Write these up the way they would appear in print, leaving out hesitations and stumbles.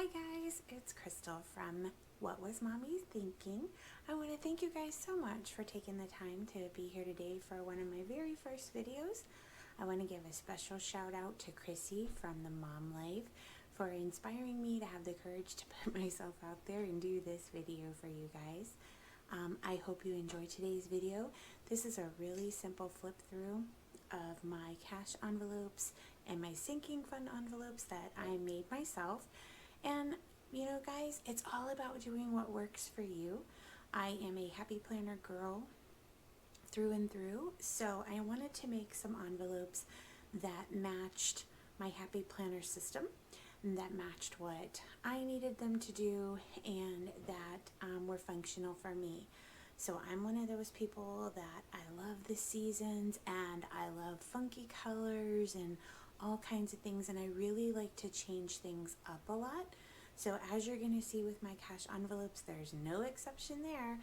Hi guys, it's Crystal from What Was Mommy Thinking? I want to thank you guys so much for taking the time to be here today for one of my very first videos. I want to give a special shout out to Chrissy from the Mom Life for inspiring me to have the courage to put myself out there and do this video for you guys. I hope you enjoy today's video. This is a really simple flip through of my cash envelopes and my sinking fund envelopes that I made myself. And you know guys, it's all about doing what works for you. I am a happy planner girl through and through, so I wanted to make some envelopes that matched my happy planner system, that matched what I needed them to do, and that were functional for me. So I'm one of those people that I love the seasons and I love funky colors and all kinds of things, and I really like to change things up a lot. So as you're going to see with my cash envelopes, there's no exception there.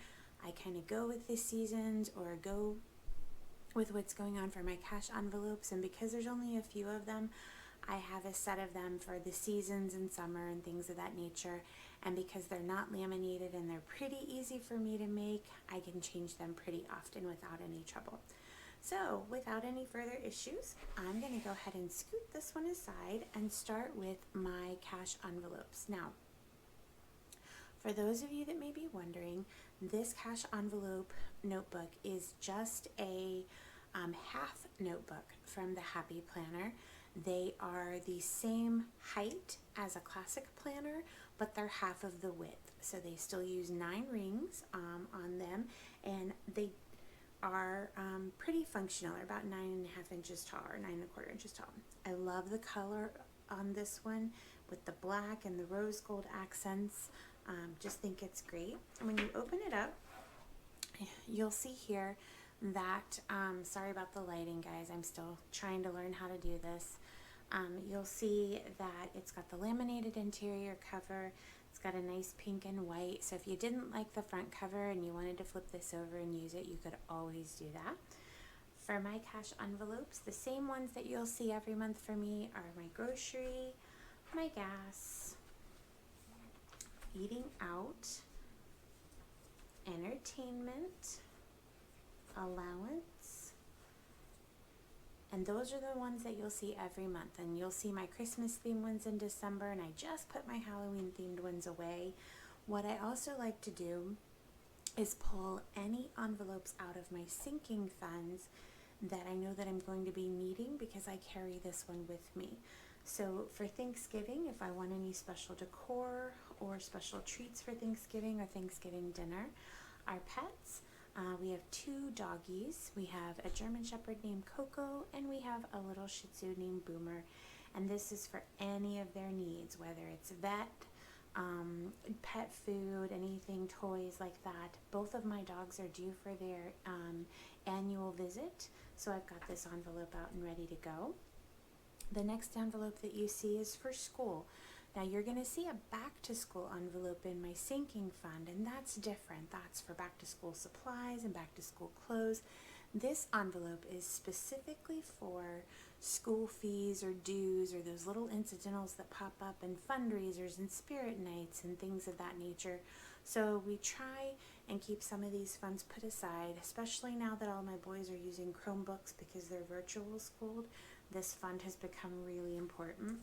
I kind of go with the seasons or go with what's going on for my cash envelopes, and because there's only a few of them, I have a set of them for the seasons and summer and things of that nature. And because they're not laminated and they're pretty easy for me to make, I can change them pretty often without any trouble. So without any further issues, I'm going to go ahead and scoot this one aside and start with my cash envelopes. Now, for those of you that may be wondering, this cash envelope notebook is just a half notebook from the Happy Planner. They are the same height as a classic planner, but they're half of the width. So they still use 9 rings on them, and they are pretty functional. They're about 9.5 inches tall, or 9.25 inches tall. I love the color on this one with the black and the rose gold accents. Just think it's great. And when you open it up, you'll see here that, sorry about the lighting guys, I'm still trying to learn how to do this. You'll see that it's got the laminated interior cover. It's got a nice pink and white, so if you didn't like the front cover and you wanted to flip this over and use it, you could always do that. For my cash envelopes, the same ones that you'll see every month for me are my grocery, my gas, eating out, entertainment, allowance, and those are the ones that you'll see every month. And you'll see my Christmas themed ones in December, and I just put my Halloween themed ones away. What I also like to do is pull any envelopes out of my sinking funds that I know that I'm going to be needing, because I carry this one with me. So for Thanksgiving, if I want any special decor or special treats for Thanksgiving or Thanksgiving dinner, our pets, we have 2 doggies. We have a German Shepherd named Coco, and we have a little Shih Tzu named Boomer. And this is for any of their needs, whether it's vet, pet food, anything, toys like that. Both of my dogs are due for their annual visit, so I've got this envelope out and ready to go. The next envelope that you see is for school. Now you're going to see a back to school envelope in my sinking fund, and that's different. That's for back to school supplies and back to school clothes. This envelope is specifically for school fees or dues or those little incidentals that pop up in fundraisers and spirit nights and things of that nature. So we try and keep some of these funds put aside, especially now that all my boys are using Chromebooks because they're virtual schooled. This fund has become really important.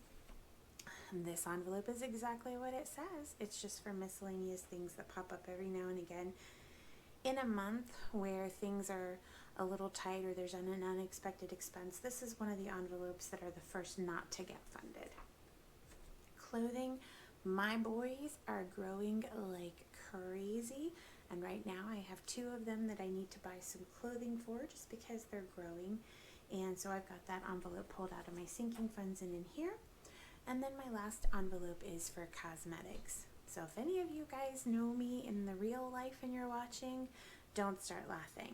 And this envelope is exactly what it says. It's just for miscellaneous things that pop up every now and again in a month where things are a little tight or there's an unexpected expense. This is one of the envelopes that are the first not to get funded. Clothing, my boys are growing like crazy, and right now I have 2 of them that I need to buy some clothing for just because they're growing. And so I've got that envelope pulled out of my sinking funds and in here. And then my last envelope is for cosmetics. So if any of you guys know me in the real life and you're watching, don't start laughing.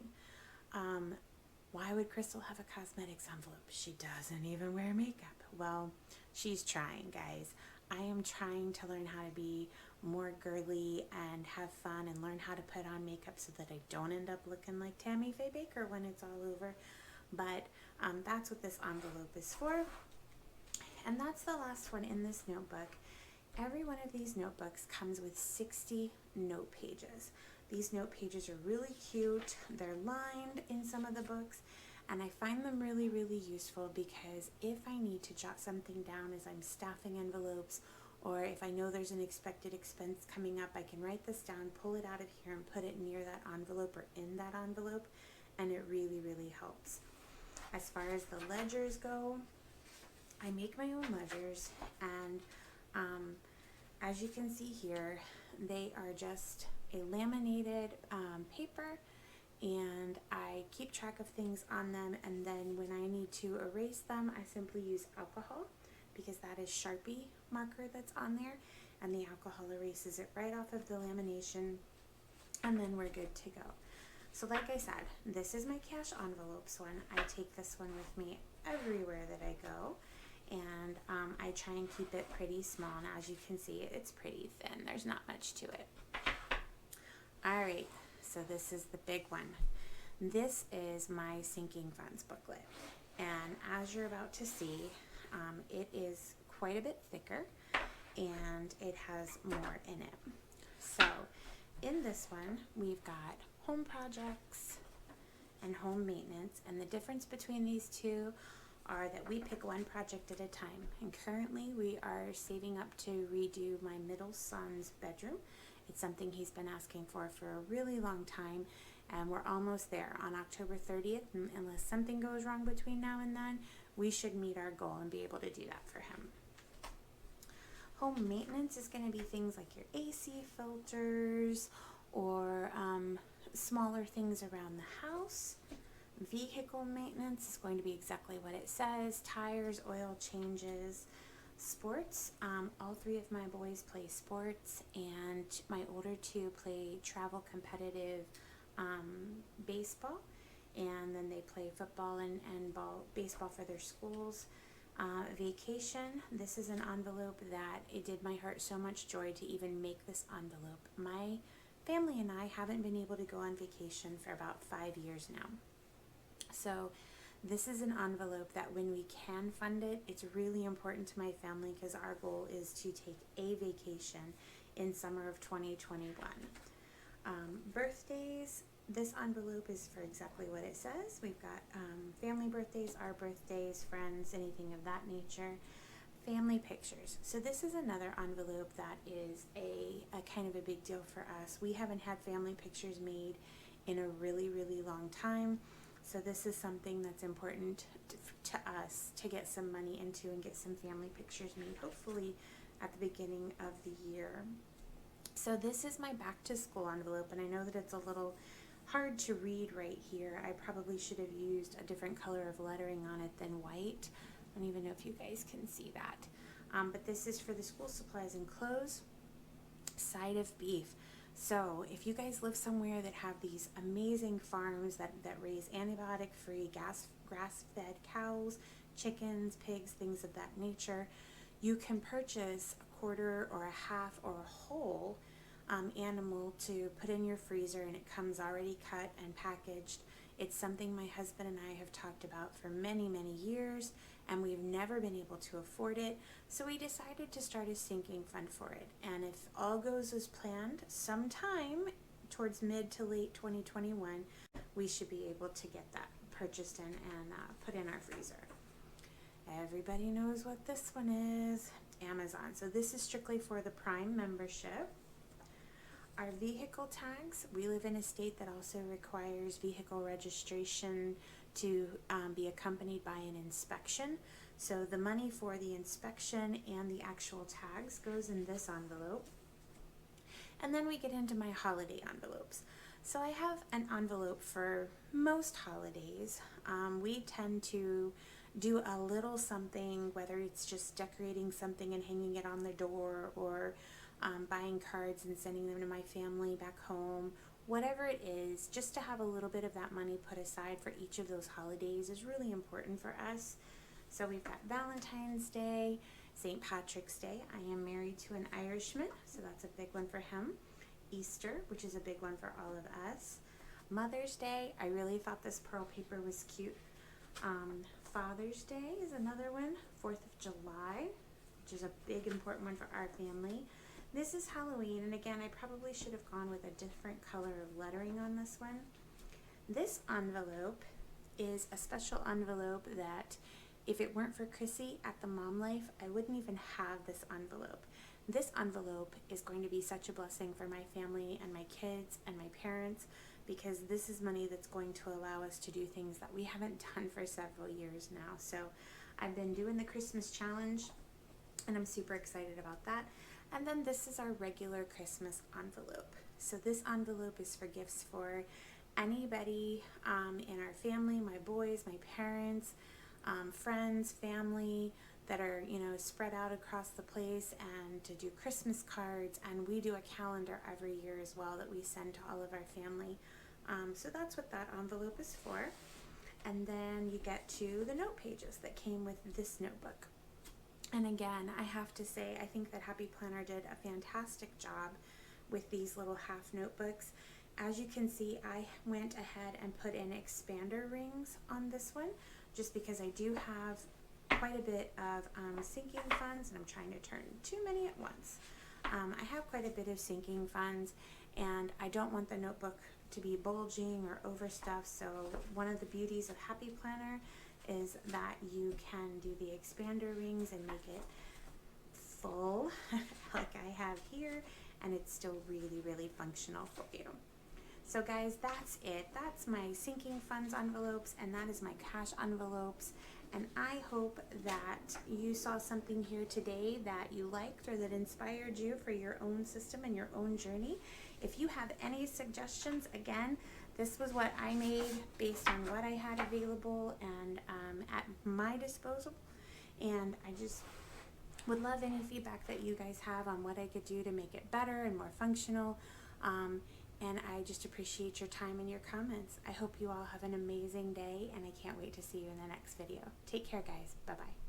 Why would Crystal have a cosmetics envelope? She doesn't even wear makeup. Well, she's trying, guys. I am trying to learn how to be more girly and have fun and learn how to put on makeup so that I don't end up looking like Tammy Faye Baker when it's all over. But that's what this envelope is for. And that's the last one in this notebook. Every one of these notebooks comes with 60 note pages. These note pages are really cute. They're lined in some of the books, and I find them really, really useful because if I need to jot something down as I'm staffing envelopes, or if I know there's an expected expense coming up, I can write this down, pull it out of here, and put it near that envelope or in that envelope, and it really, really helps. As far as the ledgers go, I make my own ledgers, and as you can see here, they are just a laminated paper, and I keep track of things on them, and then when I need to erase them, I simply use alcohol because that is Sharpie marker that's on there, and the alcohol erases it right off of the lamination, and then we're good to go. So like I said, this is my cash envelopes one. I take this one with me everywhere that I go, and I try and keep it pretty small, and as you can see, it's pretty thin. There's not much to it. Alright, so this is the big one. This is my sinking funds booklet, and as you're about to see, it is quite a bit thicker, and it has more in it. So in this one, we've got home projects and home maintenance, and the difference between these two are that we pick one project at a time, and currently we are saving up to redo my middle son's bedroom. It's something he's been asking for a really long time, and we're almost there. On October 30th, unless something goes wrong between now and then, we should meet our goal and be able to do that for him. Home maintenance is going to be things like your AC filters, or smaller things around the house. Vehicle maintenance is going to be exactly what it says: tires, oil changes. Sports, all three of my boys play sports, and my older two play travel competitive baseball, and then they play football and baseball for their schools. Vacation, this is an envelope that it did my heart so much joy to even make this envelope. My family and I haven't been able to go on vacation for about 5 years now. So this is an envelope that when we can fund it, it's really important to my family because our goal is to take a vacation in summer of 2021. Birthdays, this envelope is for exactly what it says. We've got family birthdays, our birthdays, friends, anything of that nature. Family pictures. So this is another envelope that is a kind of a big deal for us. We haven't had family pictures made in a really, really long time. So this is something that's important to us to get some money into and get some family pictures made, hopefully at the beginning of the year. So this is my back to school envelope, and I know that it's a little hard to read right here. I probably should have used a different color of lettering on it than white. I don't even know if you guys can see that. But this is for the school supplies and clothes. Side of beef. So if you guys live somewhere that have these amazing farms that raise antibiotic-free, grass-fed cows, chickens, pigs, things of that nature, you can purchase a quarter or a half or a whole animal to put in your freezer, and it comes already cut and packaged. It's something my husband and I have talked about for many, many years, and we've never been able to afford it, so we decided to start a sinking fund for it. And if all goes as planned, sometime towards mid to late 2021, we should be able to get that purchased and put in our freezer. Everybody knows what this one is: Amazon. So this is strictly for the Prime membership. Our vehicle tags, we live in a state that also requires vehicle registration to be accompanied by an inspection. So the money for the inspection and the actual tags goes in this envelope. And then we get into my holiday envelopes. So I have an envelope for most holidays. We tend to do a little something, whether it's just decorating something and hanging it on the door, or buying cards and sending them to my family back home. Whatever it is, just to have a little bit of that money put aside for each of those holidays is really important for us. So we've got Valentine's Day, St. Patrick's Day. I am married to an Irishman, so that's a big one for him. Easter, which is a big one for all of us. Mother's Day, I really thought this pearl paper was cute. Father's Day is another one. 4th of July. which is a big important one for our family. This is Halloween, and again, I probably should have gone with a different color of lettering on this one. This envelope is a special envelope that if it weren't for Chrissy at the Mom Life, I wouldn't even have this envelope. This envelope is going to be such a blessing for my family and my kids and my parents, because this is money that's going to allow us to do things that we haven't done for several years now. So I've been doing the Christmas challenge, and I'm super excited about that. And then this is our regular Christmas envelope. So this envelope is for gifts for anybody in our family, my boys, my parents, friends, family, that are, you know, spread out across the place, and to do Christmas cards, and we do a calendar every year as well that we send to all of our family. So that's what that envelope is for. And then you get to the note pages that came with this notebook. And again, I have to say, I think that Happy Planner did a fantastic job with these little half notebooks. As you can see, I went ahead and put in expander rings on this one, just because I do have quite a bit of sinking funds, and I'm trying to turn too many at once. I have quite a bit of sinking funds, and I don't want the notebook to be bulging or overstuffed. So one of the beauties of Happy Planner is that you can do the expander rings and make it full like I have here, and it's still really, really functional for you. So guys, that's it. That's my sinking funds envelopes, and that is my cash envelopes. And I hope that you saw something here today that you liked or that inspired you for your own system and your own journey. If you have any suggestions, again, this was what I made based on what I had available and at my disposal. And I just would love any feedback that you guys have on what I could do to make it better and more functional. And I just appreciate your time and your comments. I hope you all have an amazing day, and I can't wait to see you in the next video. Take care, guys. Bye-bye.